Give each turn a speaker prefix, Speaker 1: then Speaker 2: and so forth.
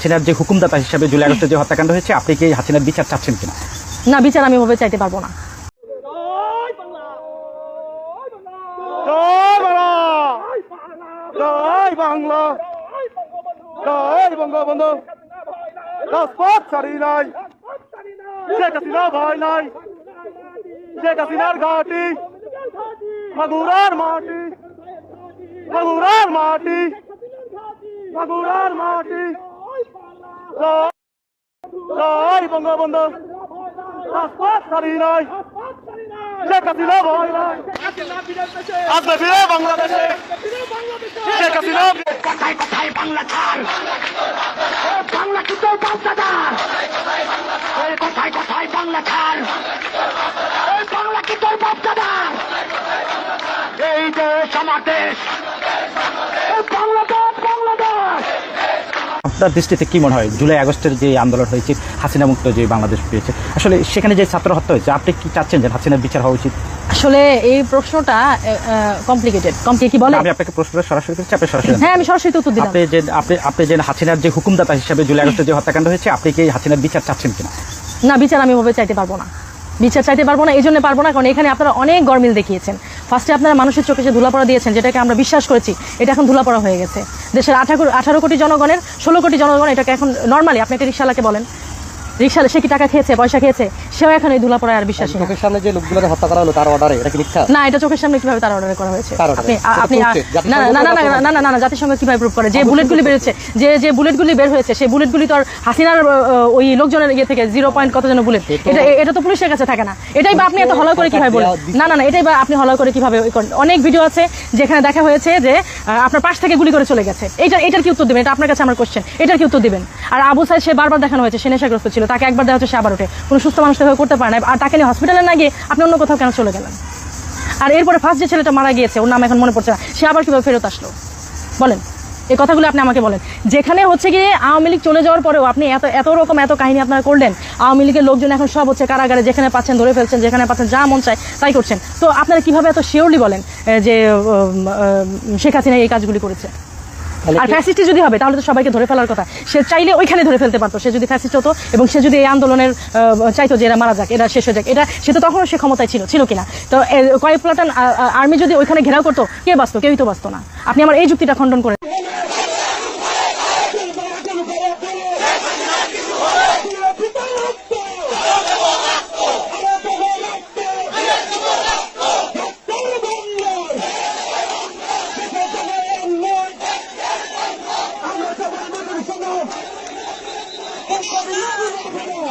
Speaker 1: হাসিনার যে হুকুমদাতা হিসেবে জুলাই আগস্টে যে হত্যাকাণ্ড হয়েছে, আপনি কি হাসিনার বিচার চাচ্ছেন কিনা?
Speaker 2: না, বিচার আমি ওভাবে চাইতে পারবো না।
Speaker 3: জয় বাংলা, জয় বঙ্গবন্ধু, রাজপথ ছাড়ি নাই, শেখ হাসিনা ভয় নাই, শেখ হাসিনার ঘাটি, মাগুরার মাটি, মাগুরার মাটি, মাগুরার মাটি, জয় বঙ্গবন্ধু, রাজপথ ছাড়ি নাই, শেখ হাসিনা ভয় নাই, আসবে ফিরে বাংলাদেশে, শেখ হাসিনা।
Speaker 4: কোথায় কোথায় বাংলা ছাড়, বাংলা কি তোর বাপদাদার? কোথায় কোথায় বাংলা ছাড়, বাংলা কি তোর বাপদাদার? এই দেশ আমার দেশ, বাংলাদেশ বাংলাদেশ।
Speaker 1: আপনার দৃষ্টিতে কি মনে হয় জুলাই আগস্টের যে আন্দোলন হয়েছে, হাসিনা মুক্ত যে বাংলাদেশ পেয়েছে, আসলে সেখানে যে ছাত্র হত্যা হয়েছে, আপনি কি চাচ্ছেন যে হাসিনার বিচার হওয়া উচিত?
Speaker 2: আসলে এই প্রশ্নটা কমপ্লিকেটেড। কি বলে?
Speaker 1: আমি আপনাকে প্রশ্নটা সরাসরি করছি, আপনি সরাসরি।
Speaker 2: হ্যাঁ, আমি সরাসরি উত্তর দিলাম।
Speaker 1: আপনি যে হাসিনার যে হুকুমদাতা হিসেবে জুলাই আগস্টে যে হত্যাকাণ্ড হয়েছে, আপনি কি হাসিনার বিচার চাচ্ছেন কিনা?
Speaker 2: না, বিচার আমি ওভাবে চাইতে পারবো না। বিচার চাইতে পারবো না, এই জন্য পারবো না কারণ এখানে আপনারা অনেক গরমিল দেখিয়েছেন। ফার্স্টে আপনারা মানুষের চোখে যে ধুলাপড়া দিয়েছেন, যেটাকে আমরা বিশ্বাস করেছি, এটা এখন ধুলাপড়া হয়ে গেছে। দেশের 18 কোটি জনগণের 16 কোটি জনগণ এটাকে এখন নর্মালি, আপনি একটা রিক্সাওয়ালাকে বলেন, রিক্সাওয়ালা সে কি টাকা খেয়েছে, পয়সা খেয়েছে, সেও এখন এই ধুলাপড়ায় আর বিশ্বাসী না।
Speaker 5: চোখের সামনে যে লোকগুলো হত্যা করা হলো তার অর্ডারে, এটা কি মিথ্যা?
Speaker 2: না, এটা চোখের সামনে কিভাবে তার অর্ডারে করা হয়েছে? আপনি না না না না না না, জাতিসংঘ কিভাবে প্রুফ করে? যে বুলেটগুলি বেরোচ্ছে, যে বুলেটগুলি বের হয়েছে, সেই বুলেটগুলি তো আর হাসিনার ওই লোকজনের ইয়ে থেকে 0 পয়েন্ট কত যেন বুলেট, এটা তো পুলিশের কাছে থাকে না। এটাই বা আপনি এত হলা করে কিভাবে বলেন? না না না, এটাই বা আপনি হলা করে কিভাবে করেন? অনেক ভিডিও আছে যেখানে দেখা হয়েছে যে আপনার পাশ থেকে গুলি করে চলে গেছে। এটার কি উত্তর দিবেন? এটা আপনার কাছে আমার কোশ্চেন, এটার কি উত্তর দিবেন? আর আবু সাইদ, সে বারবার দেখানো হয়েছে সে নেশাগ্রস্ত ছিল, তাকে একবার দেখা হচ্ছে সে আবার ওঠে, কোনো সুস্থ মানুষ তো করতে পারে না। আর তাকে নিয়ে হসপিটালে না গিয়ে আপনি অন্য কোথাও কেন চলে গেলেন? আর এরপরে ফার্স্ট যে ছেলেটা মারা গিয়েছে, ওর নাম এখন মনে পড়ছে না, সে আবার কিভাবে ফেরত আসলো বলেন? এই কথাগুলো আপনি আমাকে বলেন। যেখানে হচ্ছে গিয়ে আওয়ামী লীগ চলে যাওয়ার পরেও আপনি এত রকম এত কাহিনী আপনারা করলেন, আওয়ামী লীগের লোকজন এখন সব হচ্ছে কারাগারে, যেখানে পাচ্ছেন ধরে ফেলছেন, যেখানে পাচ্ছেন যা মন চায় তাই করছেন। তো আপনারা কিভাবে এত শিওরলি বলেন যে শেখ হাসিনা এই কাজগুলি করেছে? আর ফ্যাসিস্ট যদি হবে তাহলে তো সবাইকে ধরে ফেলার কথা। সে চাইলে ওইখানে ধরে ফেলতে পারতো, সে যদি ফ্যাসিস্ট হতো এবং সে যদি এই আন্দোলনের চাইতো যে এরা মারা যাক, এরা শেষ হয়ে যাক, সে তো তখনও সে ক্ষমতায় ছিল কিনা? তো কয়েক প্লাটুন আর্মি যদি ওইখানে ঘেরাও করতো, কে বাঁচতো? কেউই তো বাঁচতো না। আপনি আমার এই যুক্তিটা খণ্ডন করেন।
Speaker 4: I'm